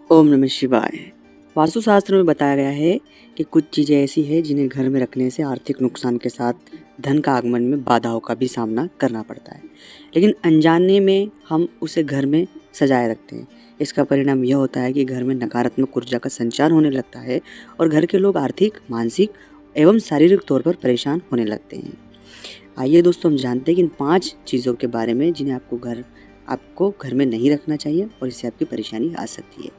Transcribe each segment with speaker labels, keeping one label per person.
Speaker 1: ओम नमः शिवाय। वास्तुशास्त्र में बताया गया है कि कुछ चीज़ें ऐसी हैं जिन्हें घर में रखने से आर्थिक नुकसान के साथ धन का आगमन में बाधाओं का भी सामना करना पड़ता है, लेकिन अनजाने में हम उसे घर में सजाए रखते हैं। इसका परिणाम यह होता है कि घर में नकारात्मक ऊर्जा का संचार होने लगता है और घर के लोग आर्थिक, मानसिक एवं शारीरिक तौर पर परेशान होने लगते हैं। आइए दोस्तों, हम जानते हैं कि इन 5 चीज़ों के बारे में जिन्हें आपको घर में नहीं रखना चाहिए और इससे आपकी परेशानी आ सकती है।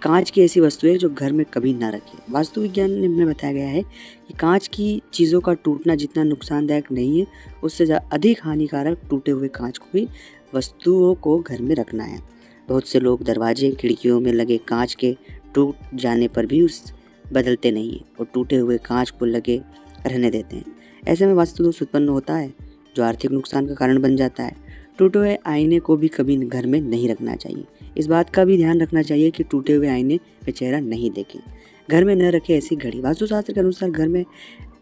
Speaker 1: कांच की ऐसी वस्तुएं जो घर में कभी ना रखें। वास्तु विज्ञान में बताया गया है कि कांच की चीज़ों का टूटना जितना नुकसानदायक नहीं है, उससे अधिक हानिकारक टूटे हुए कांच को भी वस्तुओं को घर में रखना है। बहुत से लोग दरवाजे खिड़कियों में लगे कांच के टूट जाने पर भी उस बदलते नहीं हैं और टूटे हुए कांच को लगे रहने देते हैं। ऐसे में वास्तु दोष उत्पन्न होता है जो आर्थिक नुकसान का कारण बन जाता है। टूटे हुए आईने को भी कभी घर में नहीं रखना चाहिए। इस बात का भी ध्यान रखना चाहिए कि टूटे हुए आईने में चेहरा नहीं देखें। घर में न रखें ऐसी घड़ी। वास्तुशास्त्र के अनुसार घर में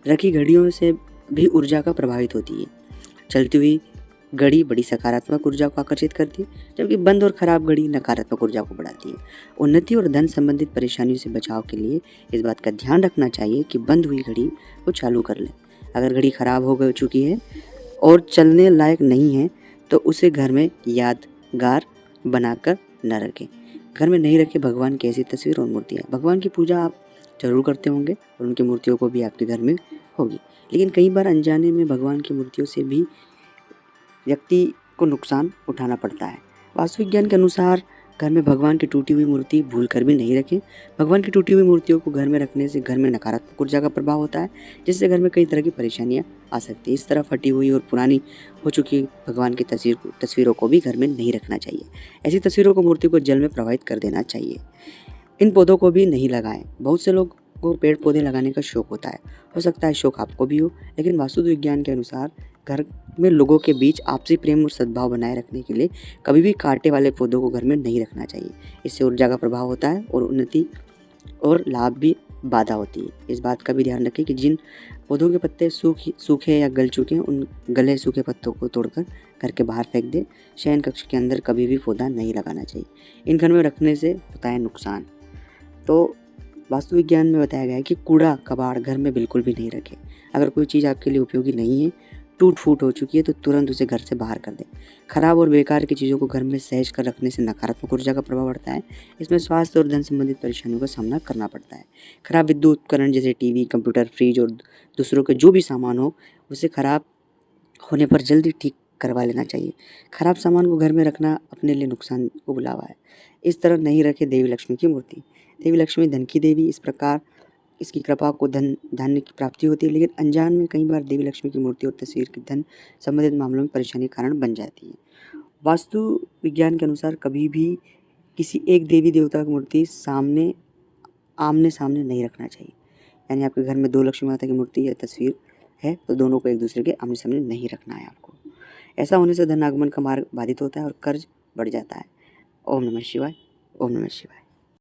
Speaker 1: रखी घड़ियों से भी ऊर्जा का प्रभावित होती है। चलती हुई घड़ी बड़ी सकारात्मक ऊर्जा को आकर्षित करती है, जबकि बंद और खराब घड़ी नकारात्मक ऊर्जा को बढ़ाती है। उन्नति और धन संबंधित परेशानियों से बचाव के लिए इस बात का ध्यान रखना चाहिए कि बंद हुई घड़ी को चालू कर लें। अगर घड़ी खराब हो चुकी है और चलने लायक नहीं है तो उसे घर में यादगार बनाकर न रखें। घर में नहीं रखें भगवान की ऐसी तस्वीर और मूर्तियाँ। भगवान की पूजा आप जरूर करते होंगे और उनकी मूर्तियों को भी आपके घर में होगी, लेकिन कई बार अनजाने में भगवान की मूर्तियों से भी व्यक्ति को नुकसान उठाना पड़ता है। वास्तु विज्ञान के अनुसार घर में भगवान की टूटी हुई मूर्ति भूल कर भी नहीं रखें। भगवान की टूटी हुई मूर्तियों को घर में रखने से घर में नकारात्मक ऊर्जा का प्रभाव होता है, जिससे घर में कई तरह की परेशानियां आ सकती है। इस तरह फटी हुई और पुरानी हो चुकी भगवान की तस्वीरों को भी घर में नहीं रखना चाहिए। ऐसी तस्वीरों को मूर्ति को जल में प्रवाहित कर देना चाहिए। इन पौधों को भी नहीं लगाएं। बहुत से लोग को पेड़ पौधे लगाने का शौक होता है। हो सकता है शौक आपको भी हो, लेकिन वास्तु विज्ञान के अनुसार घर में लोगों के बीच आपसी प्रेम और सद्भाव बनाए रखने के लिए कभी भी कांटे वाले पौधों को घर में नहीं रखना चाहिए। इससे ऊर्जा का प्रभाव होता है और उन्नति और लाभ भी बाधा होती है। इस बात का भी ध्यान रखें कि जिन पौधों के पत्ते सूखे या गल चुके हैं, उन गले सूखे पत्तों को तोड़कर घर के बाहर फेंक दें। शयन कक्ष के अंदर कभी भी पौधा नहीं लगाना चाहिए। इन घर में रखने से होता है नुकसान। तो वास्तु विज्ञान में बताया गया है कि कूड़ा कबाड़ घर में बिल्कुल भी नहीं रखें। अगर कोई चीज़ आपके लिए उपयोगी नहीं है, टूट फूट हो चुकी है, तो तुरंत उसे घर से बाहर कर दें। खराब और बेकार की चीज़ों को घर में सहज कर रखने से नकारात्मक ऊर्जा का प्रभाव बढ़ता है। इसमें स्वास्थ्य और धन संबंधित परेशानियों का सामना करना पड़ता है। खराब विद्युत उपकरण जैसे टीवी, कंप्यूटर, फ्रिज और दूसरों के जो भी सामान हो, उसे खराब होने पर जल्दी ठीक करवा लेना चाहिए। खराब सामान को घर में रखना अपने लिए नुकसान को बुलावा है। इस तरह नहीं रखे देवी लक्ष्मी की मूर्ति। देवी लक्ष्मी धन की देवी, इस प्रकार इसकी कृपा को धान्य की प्राप्ति होती है, लेकिन अनजान में कई बार देवी लक्ष्मी की मूर्ति और तस्वीर की धन संबंधित मामलों में परेशानी का कारण बन जाती है। वास्तु विज्ञान के अनुसार कभी भी किसी एक देवी देवता की मूर्ति आमने सामने नहीं रखना चाहिए। यानी आपके घर में 2 लक्ष्मी माता की मूर्ति या तस्वीर है तो दोनों को एक दूसरे के आमने सामने नहीं रखना है आपको। ऐसा होने से धन आगमन का मार्ग बाधित होता है और कर्ज बढ़ जाता है। ओम नमः शिवाय। ओम नमः शिवाय।